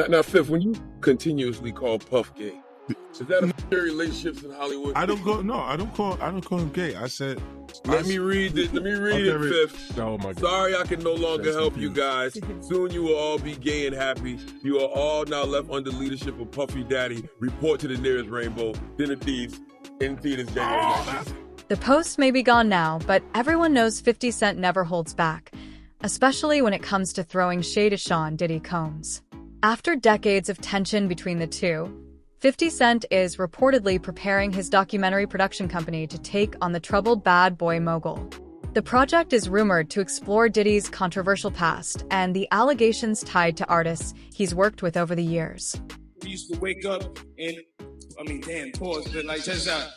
Now, Fifth, when you continuously call Puff gay, is that affect your relationships in Hollywood? I don't call him gay. I said. Let me read it, Fifth. Oh my God. Sorry I can no longer help you guys. Soon you will all be gay and happy. You are all now left under leadership of Puffy Daddy. Report to the nearest rainbow. Dinner Thieves in theaters January 19th. The post may be gone now, but everyone knows 50 Cent never holds back, especially when it comes to throwing shade at Sean Diddy Combs. After decades of tension between the two, 50 Cent is reportedly preparing his documentary production company to take on the troubled bad boy mogul. The project is rumored to explore Diddy's controversial past and the allegations tied to artists he's worked with over the years. We used to wake up and, pause, but like just back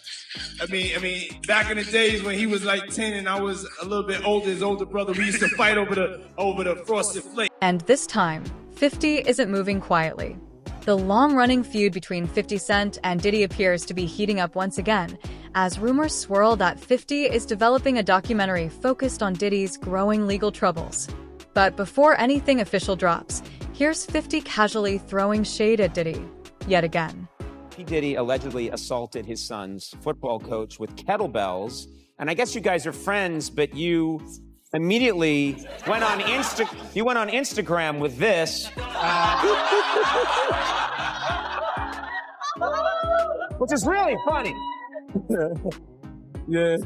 in the days when he was like 10 and I was a little bit older, his older brother, we used to fight over the frosted flake. And this time, 50 isn't moving quietly. The long-running feud between 50 Cent and Diddy appears to be heating up once again, as rumors swirl that 50 is developing a documentary focused on Diddy's growing legal troubles. But before anything official drops, here's 50 casually throwing shade at Diddy, yet again. P. Diddy allegedly assaulted his son's football coach with kettlebells, and I guess you guys are friends, but you immediately went on Instagram with this. Which is really funny. Yeah.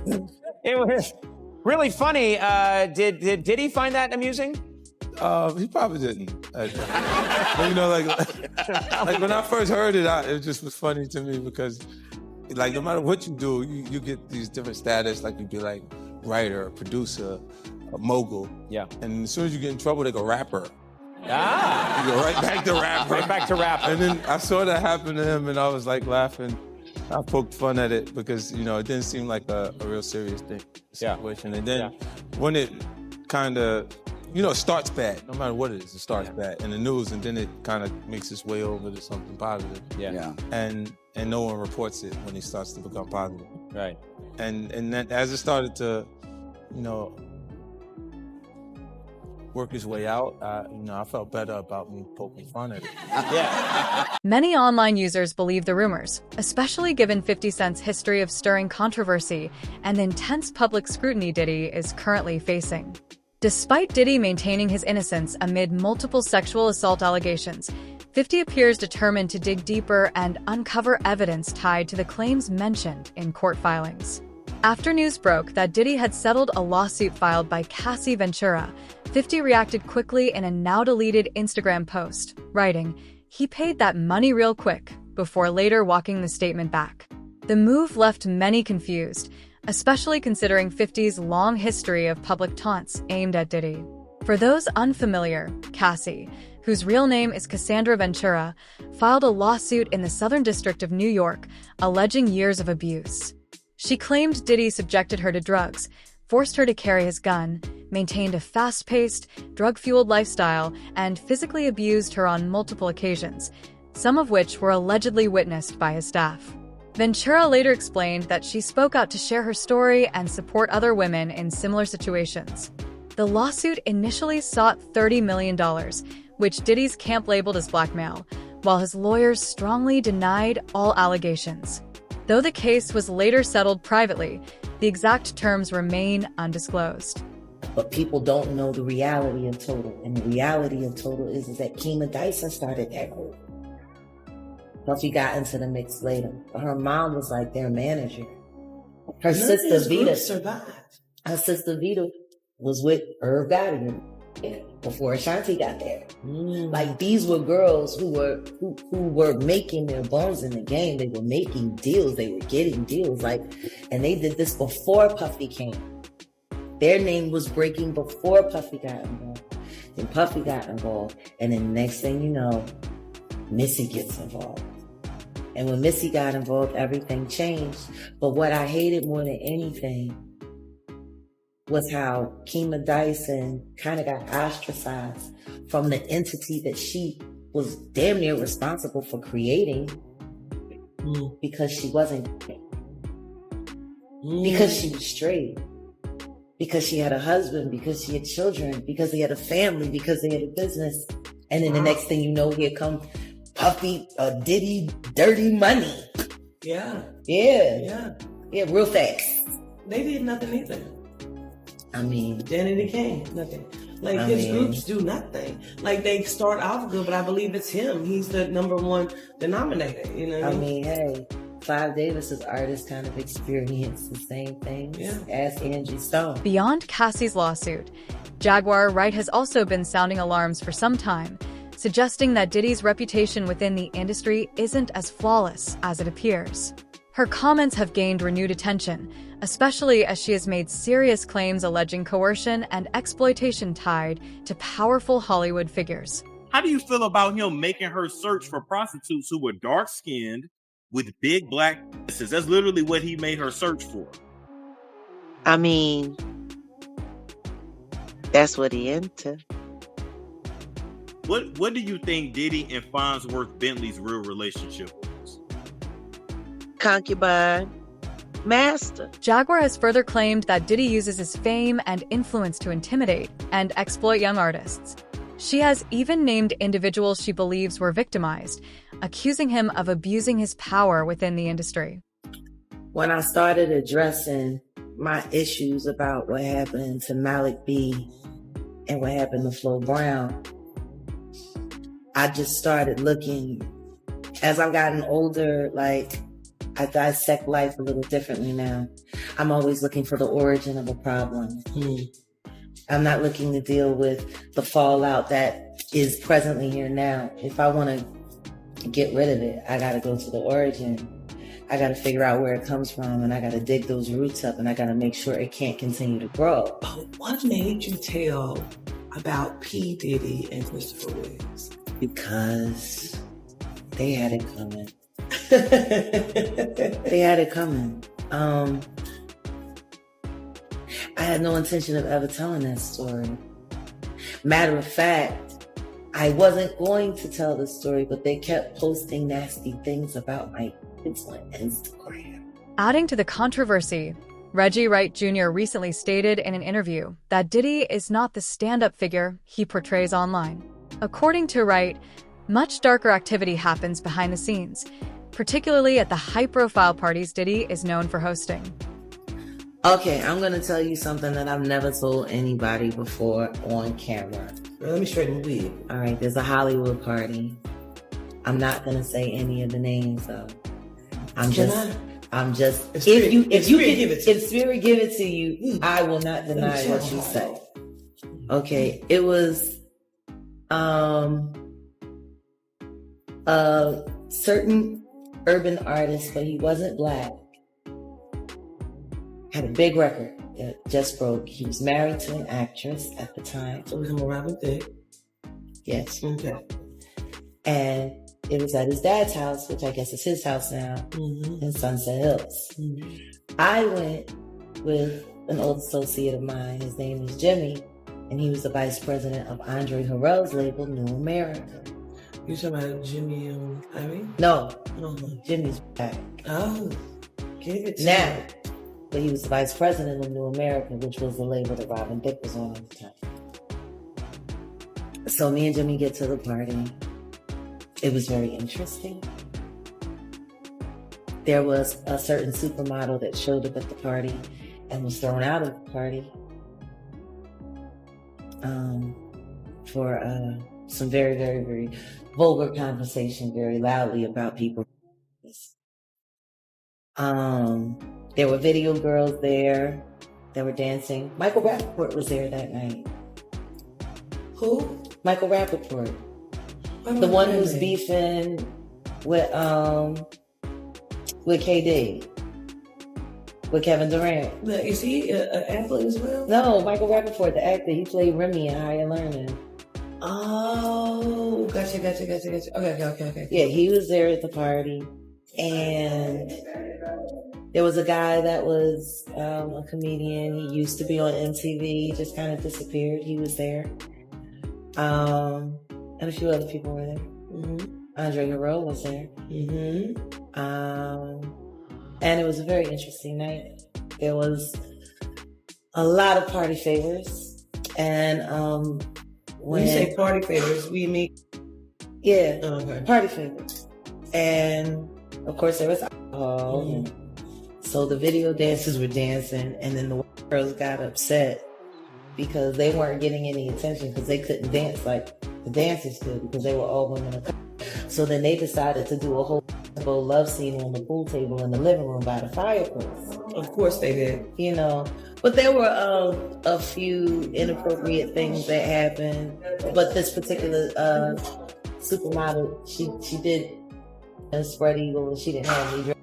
It was really funny. Did Diddy find that amusing? He probably didn't. But, like when I first heard it, it just was funny to me because, like, no matter what you do, you get these different status. Like you'd be like writer, producer, a mogul. Yeah. And as soon as you get in trouble, they go rapper. Ah. You go right back to rapper. Right back to rapper. And then I saw that happen to him, and I was like laughing. I poked fun at it because it didn't seem like a real serious situation. And then when it kind of starts bad, no matter what it is, it starts bad in the news, and then it kind of makes its way over to something positive. Yeah. And no one reports it when it starts to become positive. Right. And then as it started to, work his way out, I felt better about me poking fun at it. Yeah. Many online users believe the rumors, especially given 50 Cent's history of stirring controversy and the intense public scrutiny Diddy is currently facing. Despite Diddy maintaining his innocence amid multiple sexual assault allegations, 50 appears determined to dig deeper and uncover evidence tied to the claims mentioned in court filings. After news broke that Diddy had settled a lawsuit filed by Cassie Ventura, 50 reacted quickly in a now-deleted Instagram post, writing, "He paid that money real quick," before later walking the statement back. The move left many confused, especially considering 50's long history of public taunts aimed at Diddy. For those unfamiliar, Cassie, whose real name is Cassandra Ventura, filed a lawsuit in the Southern District of New York, alleging years of abuse. She claimed Diddy subjected her to drugs, forced her to carry his gun, maintained a fast-paced, drug-fueled lifestyle, and physically abused her on multiple occasions, some of which were allegedly witnessed by his staff. Ventura later explained that she spoke out to share her story and support other women in similar situations. The lawsuit initially sought $30 million, which Diddy's camp labeled as blackmail, while his lawyers strongly denied all allegations. Though the case was later settled privately, the exact terms remain undisclosed. But people don't know the reality of Total. And the reality of Total is that Kima Dyson started that group. Puffy got into the mix later. But her mom was like their manager. Her sister Vita survived. Her sister Vita was with Irv Gotti before Ashanti got there. Like, these were girls who were making their bones in the game. They were making deals. They were getting deals. And they did this before Puffy came. Their name was breaking before Puffy got involved. Then Puffy got involved. And then the next thing you know, Missy gets involved. And when Missy got involved, everything changed. But what I hated more than anything was how Kima Dyson kind of got ostracized from the entity that she was damn near responsible for creating because she wasn't, because she was straight, because she had a husband, because she had children, because they had a family, because they had a business. And then the next thing you know, here come Puffy, Diddy, Dirty Money. Yeah. Yeah, real fast. They did nothing either. I mean, Danny King, nothing. Like his groups do nothing. Like they start off good, but I believe it's him. He's the number one denominator. You know what I mean? Hey, Clive Davis's artists kind of experience the same thing as Angie Stone. Beyond Cassie's lawsuit, Jaguar Wright has also been sounding alarms for some time, suggesting that Diddy's reputation within the industry isn't as flawless as it appears. Her comments have gained renewed attention, especially as she has made serious claims alleging coercion and exploitation tied to powerful Hollywood figures. How do you feel about him making her search for prostitutes who were dark-skinned with big black faces? That's literally what he made her search for. I mean, that's what he into. What do you think Diddy and Farnsworth Bentley's real relationship was? Concubine, master. Jaguar has further claimed that Diddy uses his fame and influence to intimidate and exploit young artists. She has even named individuals she believes were victimized, accusing him of abusing his power within the industry. When I started addressing my issues about what happened to Malik B and what happened to Flo Brown, I just started looking, as I've gotten older, like I dissect life a little differently now. I'm always looking for the origin of a problem. I'm not looking to deal with the fallout that is presently here now. If I want to get rid of it, I got to go to the origin. I got to figure out where it comes from, and I got to dig those roots up, and I got to make sure it can't continue to grow. But what made you tell about P. Diddy and Christopher Williams? Because they had it coming. They had it coming. I had no intention of ever telling that story. Matter of fact, I wasn't going to tell the story, but they kept posting nasty things about my kids on Instagram. Adding to the controversy, Reggie Wright Jr. recently stated in an interview that Diddy is not the stand-up figure he portrays online. According to Wright, much darker activity happens behind the scenes, particularly at the high-profile parties Diddy is known for hosting. Okay, I'm going to tell you something that I've never told anybody before on camera. Let me straighten the wig. All right, there's a Hollywood party. I'm not going to say any of the names, though. If Spirit give it to you, I will not deny what you say. Okay, it was a certain urban artist, but he wasn't black. Had a big record that just broke. He was married to an actress at the time. So it was more Robin Thicke. Yes. Okay. And it was at his dad's house, which I guess is his house now, in Sunset Hills. I went with an old associate of mine. His name is Jimmy, and he was the vice president of Andre Harrell's label, New America. You talking about Jimmy Irie? No, Jimmy's back. Oh, give it to now. me. But he was the vice president of New America, which was the label that Robin Thicke was on at the time. So me and Jimmy get to the party. It was very interesting. There was a certain supermodel that showed up at the party and was thrown out of the party for some very, very, very vulgar conversation, very loudly about people. There were video girls there that were dancing. Michael Rappaport was there that night. Who? Michael Rappaport. The one who's beefing with KD. With Kevin Durant. Is he an athlete as well? No, Michael Rappaport, the actor. He played Remy in Higher Learning. Oh, gotcha. Okay. Yeah, he was there at the party. And there was a guy that was a comedian. He used to be on MTV. He just kind of disappeared. He was there. And a few other people were there. Andre Harrell was there. And it was a very interesting night. There was a lot of party favors. And when you say party favors, we mean Yeah, Okay. party favors. And of course there was alcohol. Mhm. So the video dancers were dancing, and then the white girls got upset because they weren't getting any attention because they couldn't dance like the dancers could because they were all women of color. So then they decided to do a whole love scene on the pool table in the living room by the fireplace. Of course they did. You know, but there were a few inappropriate things that happened. But this particular supermodel, she did a spread eagle, and she didn't have any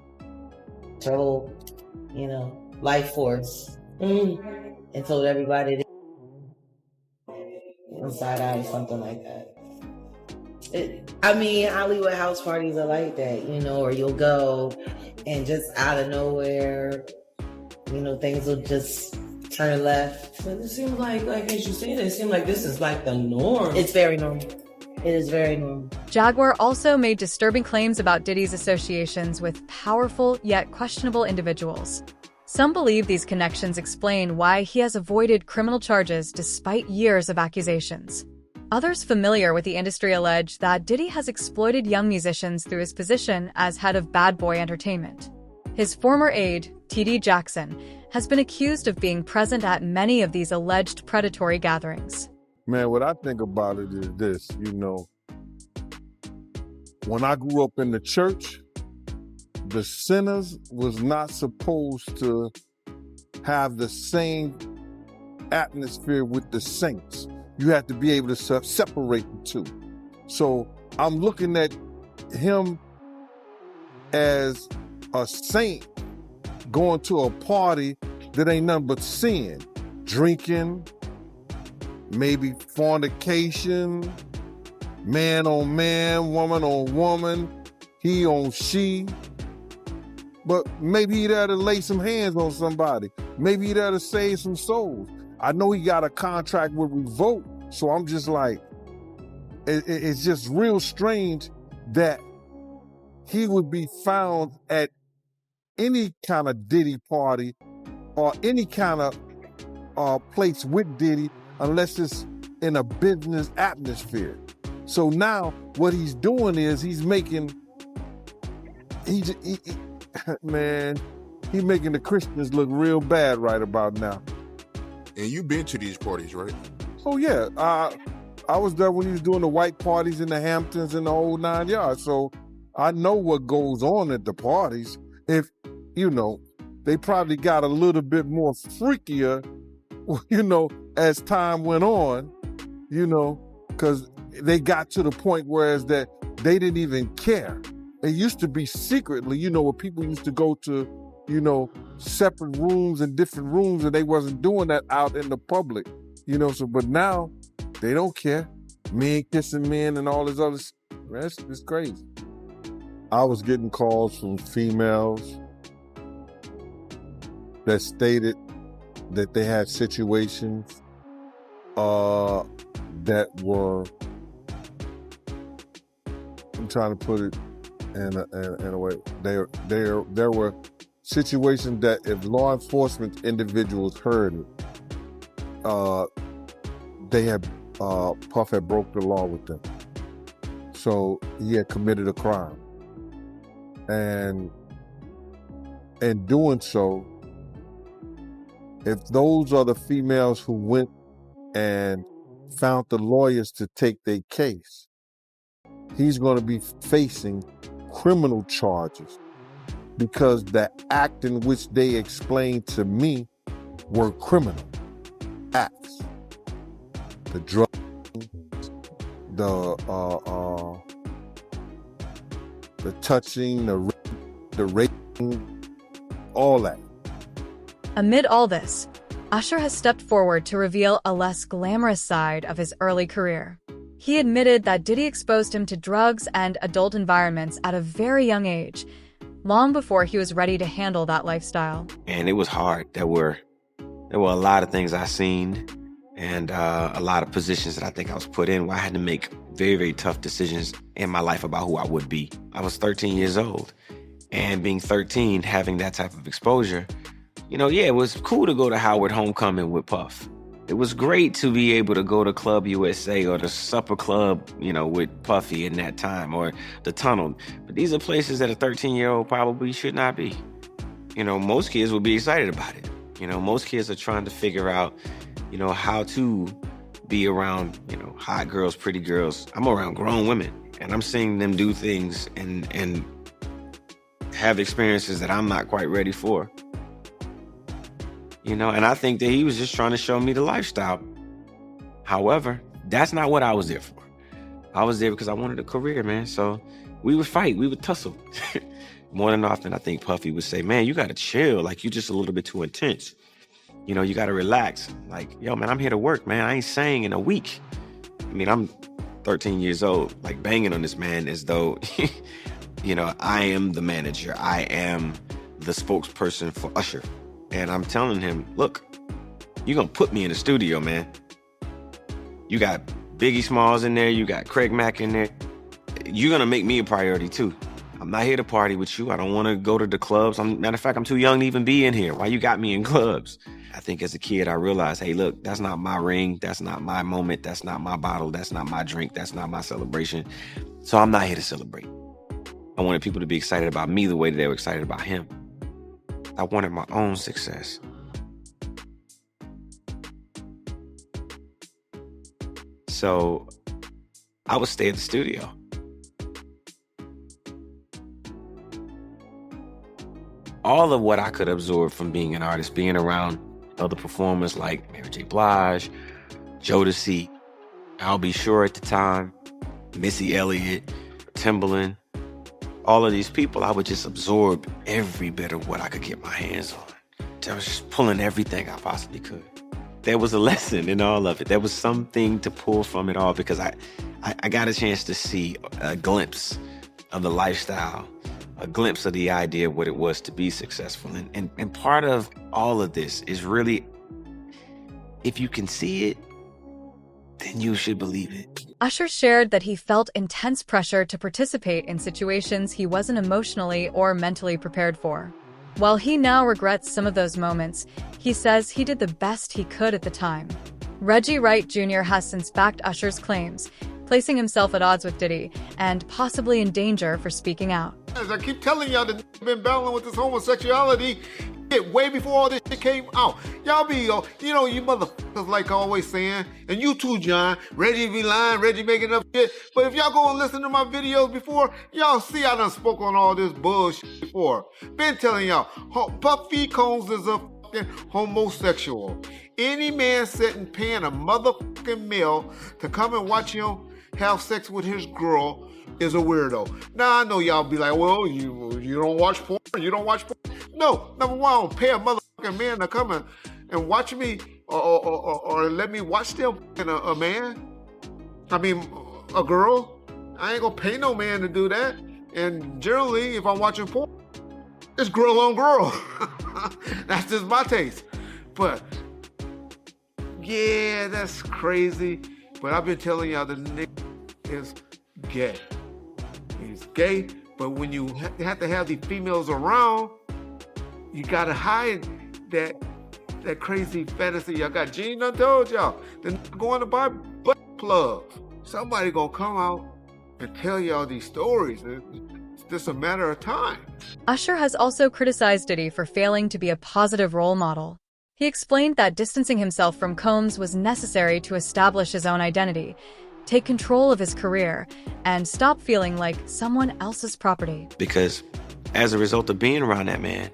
her whole, you know, life force, and told everybody that inside out or something like that. I mean, Hollywood house parties are like that, you know, or you'll go and just out of nowhere, you know, things will just turn left. But it seems like as you said, it seems like this is like the norm. It's very normal. It is very normal. Jaguar also made disturbing claims about Diddy's associations with powerful yet questionable individuals. Some believe these connections explain why he has avoided criminal charges despite years of accusations. Others familiar with the industry allege that Diddy has exploited young musicians through his position as head of Bad Boy Entertainment. His former aide, T.D. Jackson, has been accused of being present at many of these alleged predatory gatherings. Man, what I think about it is this, you know, when I grew up in the church, the sinners was not supposed to have the same atmosphere with the saints. You have to be able to separate the two. So I'm looking at him as a saint going to a party that ain't nothing but sin, drinking, maybe fornication, man on man, woman on woman, he on she. But maybe he there to lay some hands on somebody. Maybe he there to save some souls. I know he got a contract with Revolt, so I'm just like, it's just real strange that he would be found at any kind of Diddy party or any kind of place with Diddy unless it's in a business atmosphere. So now what he's doing is he's making the Christians look real bad right about now. And you've been to these parties, right? Oh yeah, I was there when he was doing the white parties in the Hamptons and the whole 9 yards. So I know what goes on at the parties. If, you know, they probably got a little bit more freakier, you know, as time went on, you know, because they got to the point whereas that they didn't even care. It used to be secretly, you know, where people used to go to, you know, separate rooms and different rooms, and they wasn't doing that out in the public, you know. So, but now they don't care. Men kissing men and all this other stuff. It's crazy. I was getting calls from females that stated that they had situations that were, I'm trying to put it in a way, there were situations that if law enforcement individuals heard it, they had, Puff had broke the law with them. So he had committed a crime. And in doing so, if those are the females who went and found the lawyers to take their case, he's going to be facing criminal charges because the act in which they explained to me were criminal acts. The drug, the touching, the raping, all that. Amid all this, Usher has stepped forward to reveal a less glamorous side of his early career. He admitted that Diddy exposed him to drugs and adult environments at a very young age, long before he was ready to handle that lifestyle. And it was hard. There were a lot of things I seen and a lot of positions that I think I was put in where I had to make very, very tough decisions in my life about who I would be. I was 13 years old, and being 13, having that type of exposure, you know, yeah, it was cool to go to Howard Homecoming with Puff. It was great to be able to go to Club USA or the Supper Club, you know, with Puffy in that time, or the Tunnel. But these are places that a 13-year-old probably should not be. You know, most kids will be excited about it. You know, most kids are trying to figure out, you know, how to be around, you know, hot girls, pretty girls. I'm around grown women, and I'm seeing them do things and have experiences that I'm not quite ready for. You know, and I think that he was just trying to show me the lifestyle. However, that's not what I was there for. I was there because I wanted a career, man. So we would fight, we would tussle. More than often, I think Puffy would say, man, you got to chill. Like, you just a little bit too intense. You know, you got to relax. Like, yo, man, I'm here to work, man. I ain't sang in a week. I mean, I'm 13 years old, like banging on this man as though, you know, I am the manager. I am the spokesperson for Usher. And I'm telling him, look, you're going to put me in the studio, man. You got Biggie Smalls in there. You got Craig Mack in there. You're going to make me a priority, too. I'm not here to party with you. I don't want to go to the clubs. Matter of fact, I'm too young to even be in here. Why you got me in clubs? I think as a kid, I realized, hey, look, that's not my ring. That's not my moment. That's not my bottle. That's not my drink. That's not my celebration. So I'm not here to celebrate. I wanted people to be excited about me the way that they were excited about him. I wanted my own success. So I would stay at the studio. All of what I could absorb from being an artist, being around other performers like Mary J. Blige, Jodeci, Al B. Sure at the time, Missy Elliott, Timbaland, all of these people, I would just absorb every bit of what I could get my hands on. I was just pulling everything I possibly could. There was a lesson in all of it. There was something to pull from it all, because I got a chance to see a glimpse of the lifestyle, a glimpse of the idea of what it was to be successful. And part of all of this is really, if you can see it, then you should believe it. Usher shared that he felt intense pressure to participate in situations he wasn't emotionally or mentally prepared for. While he now regrets some of those moments, he says he did the best he could at the time. Reggie Wright Jr. has since backed Usher's claims, placing himself at odds with Diddy and possibly in danger for speaking out. As I keep telling y'all, that been battling with this homosexuality way before all this shit came out. Y'all be, you know, you motherfuckers like always saying, and you too, John, Reggie be lying, Reggie making up shit. But if y'all go and listen to my videos before, y'all see I done spoke on all this bullshit before. Been telling y'all, Puffy Combs is a fucking homosexual. Any man sitting paying a motherfucking male to come and watch him have sex with his girl is a weirdo. Now, I know y'all be like, well, you don't watch porn? You don't watch porn? No, number one, I don't pay a motherfucking man to come and watch me or let me watch them a man. I mean, a girl. I ain't gonna pay no man to do that. And generally, if I'm watching porn, it's girl on girl. That's just my taste. But, yeah, that's crazy. But I've been telling y'all the nigga is gay. He's gay, but when you have to have these females around, you gotta hide that crazy fantasy. I got Gene done told y'all. They're not going to buy butt plugs. Somebody gonna come out and tell y'all these stories. It's just a matter of time. Usher has also criticized Diddy for failing to be a positive role model. He explained that distancing himself from Combs was necessary to establish his own identity, take control of his career, and stop feeling like someone else's property. Because as a result of being around that man,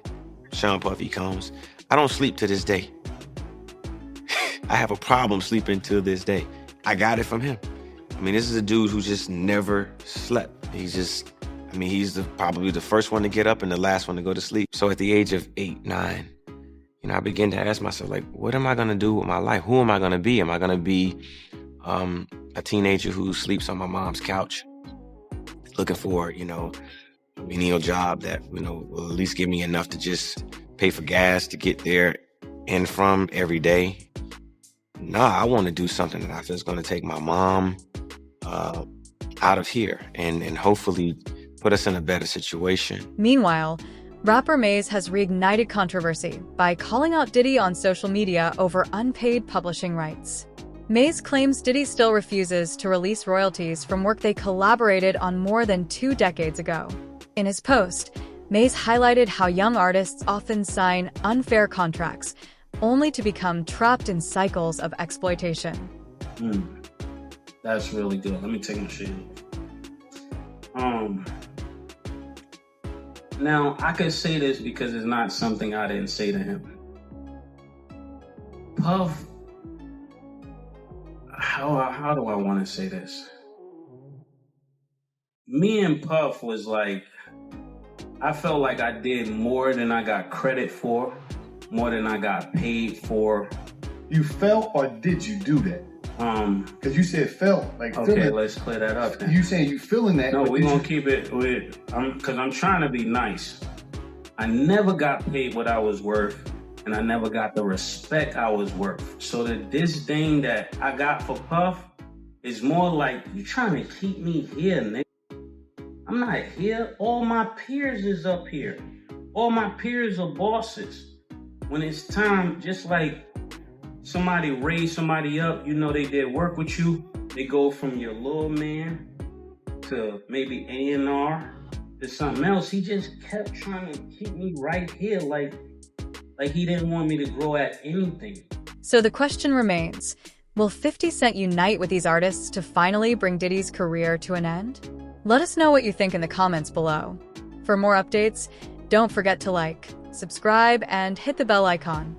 Sean Puffy Combs, I don't sleep to this day. I have a problem sleeping to this day. I got it from him. I mean, this is a dude who just never slept. He's probably the first one to get up and the last one to go to sleep. So at the age of 8, 9, you know, I began to ask myself, like, what am I gonna do with my life? Who am I gonna be? Am I gonna be a teenager who sleeps on my mom's couch, looking for, you know, a menial job that, you know, will at least give me enough to just pay for gas to get there and from every day? Nah, I want to do something that I feel is going to take my mom out of here and hopefully put us in a better situation. Meanwhile, Rapper Maze has reignited controversy by calling out Diddy on social media over unpaid publishing rights. Maze claims Diddy still refuses to release royalties from work they collaborated on more than 2 decades ago. In his post, Maze highlighted how young artists often sign unfair contracts, only to become trapped in cycles of exploitation. That's really good. Let me take my shit off. Now, I could say this because it's not something I didn't say to him. Puff, how do I want to say this? Me and Puff was like, I felt like I did more than I got credit for, more than I got paid for. You felt or did you do that? Because you said felt. Like, okay, let's clear that up then. You saying you feeling that? No, we're going to keep it with, because I'm trying to be nice. I never got paid what I was worth, and I never got the respect I was worth. So the disdain that I got for Puff is more like, you trying to keep me here, nigga. I'm not here. All my peers is up here. All my peers are bosses. When it's time, just like somebody raised somebody up, you know they did work with you, they go from your little man to maybe A&R to something else. He just kept trying to keep me right here, like he didn't want me to grow at anything. So the question remains, will 50 Cent unite with these artists to finally bring Diddy's career to an end? Let us know what you think in the comments below. For more updates, don't forget to like, subscribe, and hit the bell icon.